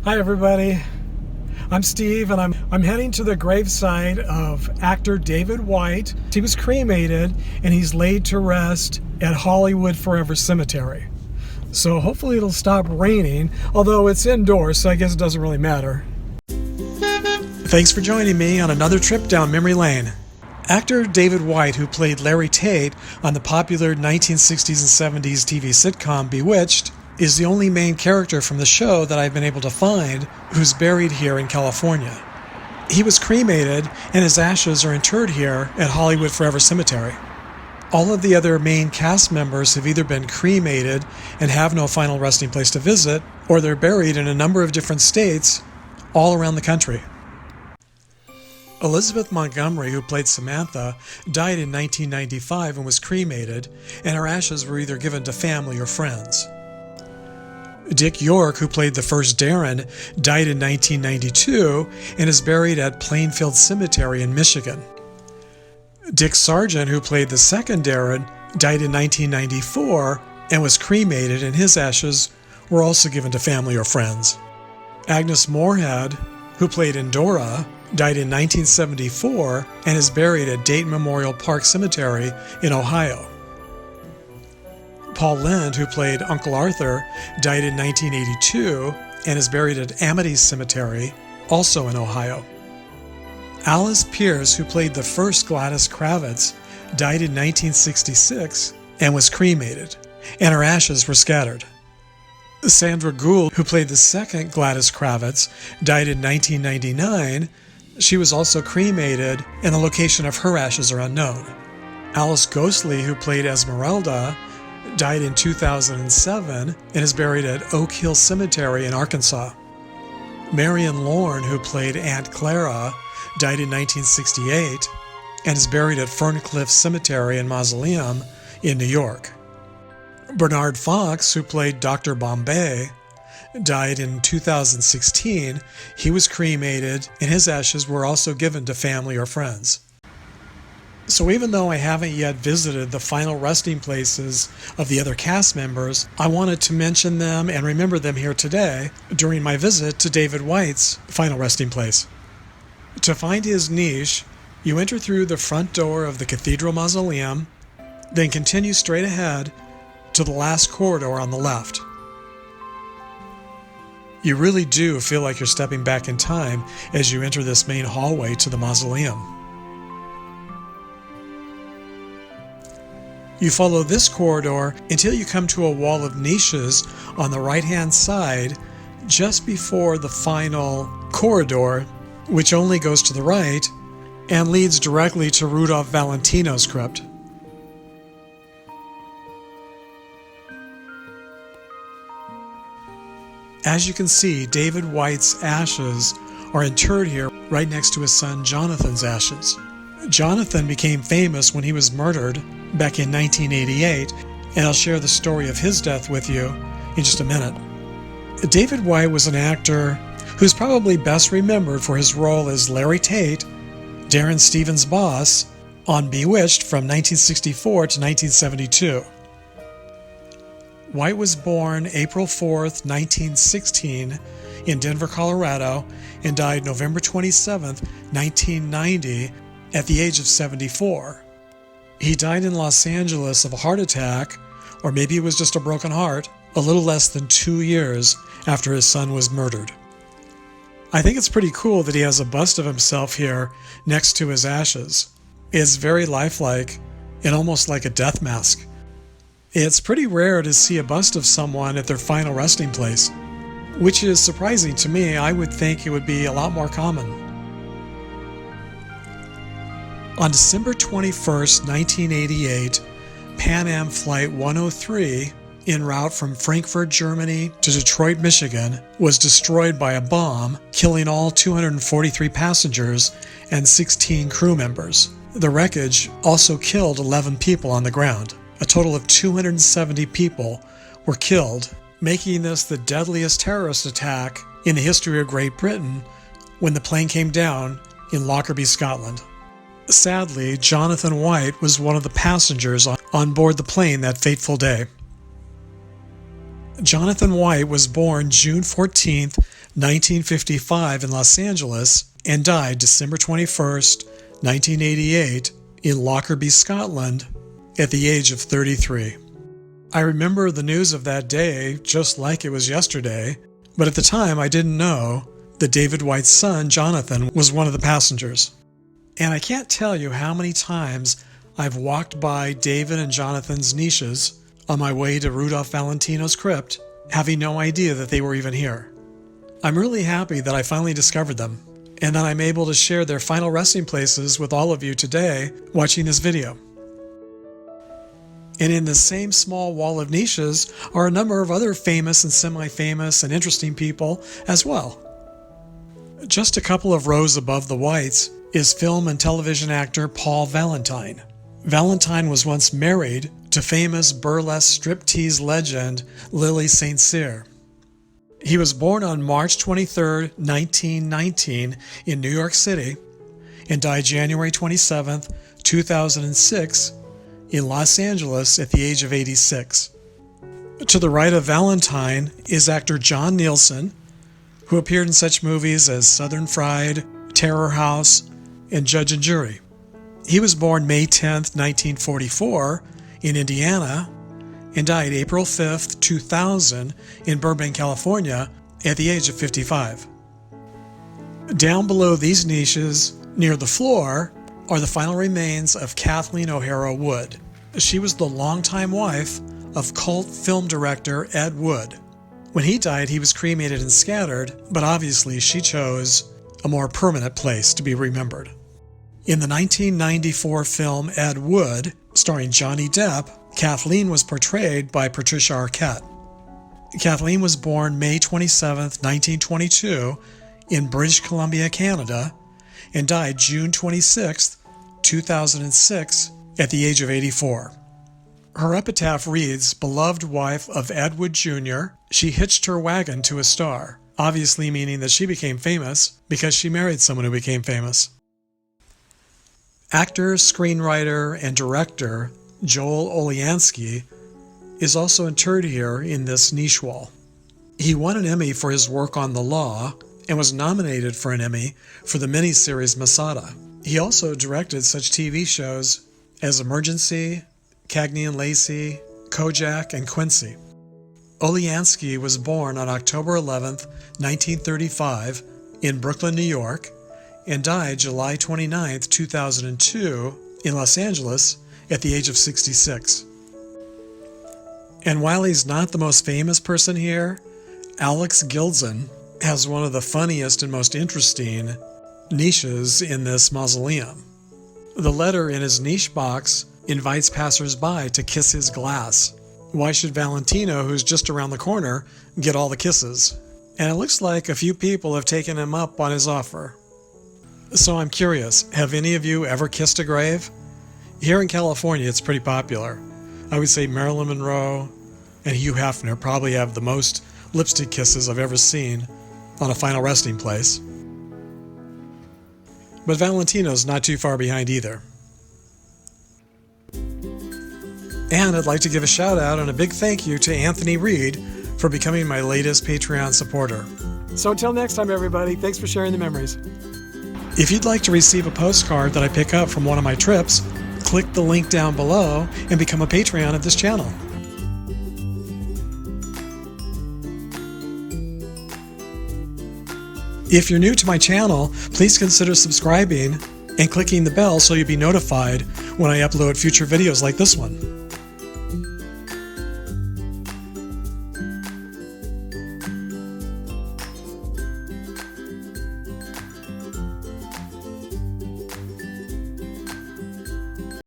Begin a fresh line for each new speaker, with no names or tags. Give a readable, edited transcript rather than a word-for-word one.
Hi everybody, I'm Steve and I'm heading to the gravesite of actor David White. He was cremated and he's laid to rest at Hollywood Forever Cemetery. So hopefully it'll stop raining, although it's indoors so I guess it doesn't really matter. Thanks for joining me on another trip down memory lane. Actor David White, who played Larry Tate on the popular 1960s and 70s TV sitcom Bewitched, is the only main character from the show that I've been able to find who's buried here in California. He was cremated and his ashes are interred here at Hollywood Forever Cemetery. All of the other main cast members have either been cremated and have no final resting place to visit, or they're buried in a number of different states all around the country. Elizabeth Montgomery, who played Samantha, died in 1995 and was cremated, and her ashes were either given to family or friends. Dick York, who played the first Darren, died in 1992 and is buried at Plainfield Cemetery in Michigan. Dick Sargent, who played the second Darren, died in 1994 and was cremated, and his ashes were also given to family or friends. Agnes Moorhead, who played Endora, died in 1974 and is buried at Dayton Memorial Park Cemetery in Ohio. Paul Lynde, who played Uncle Arthur, died in 1982 and is buried at Amity Cemetery, also in Ohio. Alice Pearce, who played the first Gladys Kravitz, died in 1966 and was cremated, and her ashes were scattered. Sandra Gould, who played the second Gladys Kravitz, died in 1999. She was also cremated, and the location of her ashes are unknown. Alice Ghostley, who played Esmeralda, died in 2007 and is buried at Oak Hill Cemetery in Arkansas. Marion Lorne, who played Aunt Clara, died in 1968 and is buried at Ferncliff Cemetery and Mausoleum in New York. Bernard Fox, who played Dr. Bombay, died in 2016. He was cremated and his ashes were also given to family or friends. So even though I haven't yet visited the final resting places of the other cast members, I wanted to mention them and remember them here today during my visit to David White's final resting place. To find his niche, you enter through the front door of the Cathedral Mausoleum, then continue straight ahead to the last corridor on the left. You really do feel like you're stepping back in time as you enter this main hallway to the mausoleum. You follow this corridor until you come to a wall of niches on the right-hand side just before the final corridor, which only goes to the right and leads directly to Rudolph Valentino's crypt. As you can see, David White's ashes are interred here right next to his son Jonathan's ashes. Jonathan became famous when he was murdered back in 1988, and I'll share the story of his death with you in just a minute. David White was an actor who's probably best remembered for his role as Larry Tate, Darren Stevens' boss, on Bewitched from 1964 to 1972. White was born April 4th, 1916 in Denver, Colorado, and died November 27th, 1990 at the age of 74. He died in Los Angeles of a heart attack, or maybe it was just a broken heart, a little less than 2 years after his son was murdered. I think it's pretty cool that he has a bust of himself here next to his ashes. It's very lifelike and almost like a death mask. It's pretty rare to see a bust of someone at their final resting place, which is surprising to me. I would think it would be a lot more common. On December 21st, 1988, Pan Am Flight 103, en route from Frankfurt, Germany to Detroit, Michigan, was destroyed by a bomb, killing all 243 passengers and 16 crew members. The wreckage also killed 11 people on the ground. A total of 270 people were killed, making this the deadliest terrorist attack in the history of Great Britain when the plane came down in Lockerbie, Scotland. Sadly, Jonathan White was one of the passengers on board the plane that fateful day. Jonathan White was born June 14, 1955 in Los Angeles and died December 21st, 1988 in Lockerbie, Scotland at the age of 33. I remember the news of that day just like it was yesterday, but at the time I didn't know that David White's son, Jonathan, was one of the passengers. And I can't tell you how many times I've walked by David and Jonathan's niches on my way to Rudolph Valentino's crypt, having no idea that they were even here. I'm really happy that I finally discovered them, and that I'm able to share their final resting places with all of you today watching this video. And in the same small wall of niches are a number of other famous and semi-famous and interesting people as well. Just a couple of rows above the Whites is film and television actor Paul Valentine. Valentine was once married to famous burlesque striptease legend Lily St. Cyr. He was born on March 23, 1919 in New York City and died January 27, 2006 in Los Angeles at the age of 86. To the right of Valentine is actor John Nielsen, who appeared in such movies as Southern Fried, Terror House, and Judge and Jury. He was born May 10, 1944 in Indiana and died April 5, 2000 in Burbank, California at the age of 55. Down below these niches, near the floor, are the final remains of Kathleen O'Hara Wood. She was the longtime wife of cult film director Ed Wood. When he died, he was cremated and scattered, but obviously she chose a more permanent place to be remembered. In the 1994 film Ed Wood, starring Johnny Depp, Kathleen was portrayed by Patricia Arquette. Kathleen was born May 27, 1922 in British Columbia, Canada, and died June 26, 2006 at the age of 84. Her epitaph reads, "Beloved wife of Ed Wood Jr., she hitched her wagon to a star," obviously meaning that she became famous because she married someone who became famous. Actor, screenwriter, and director Joel Oliansky is also interred here in this niche wall. He won an Emmy for his work on The Law and was nominated for an Emmy for the miniseries Masada. He also directed such TV shows as Emergency, Cagney and Lacey, Kojak, and Quincy. Oliansky was born on October 11, 1935 in Brooklyn, New York, and died July 29, 2002 in Los Angeles at the age of 66. And while he's not the most famous person here, Alex Gilson has one of the funniest and most interesting niches in this mausoleum. The letter in his niche box invites passers-by to kiss his glass. Why should Valentino, who's just around the corner, get all the kisses? And it looks like a few people have taken him up on his offer. So I'm curious, have any of you ever kissed a grave? Here in California, it's pretty popular. I would say Marilyn Monroe and Hugh Hefner probably have the most lipstick kisses I've ever seen on a final resting place. But Valentino's not too far behind either. And I'd like to give a shout out and a big thank you to Anthony Reed for becoming my latest Patreon supporter. So until next time, everybody, thanks for sharing the memories. If you'd like to receive a postcard that I pick up from one of my trips, click the link down below and become a Patreon of this channel. If you're new to my channel, please consider subscribing and clicking the bell so you'll be notified when I upload future videos like this one.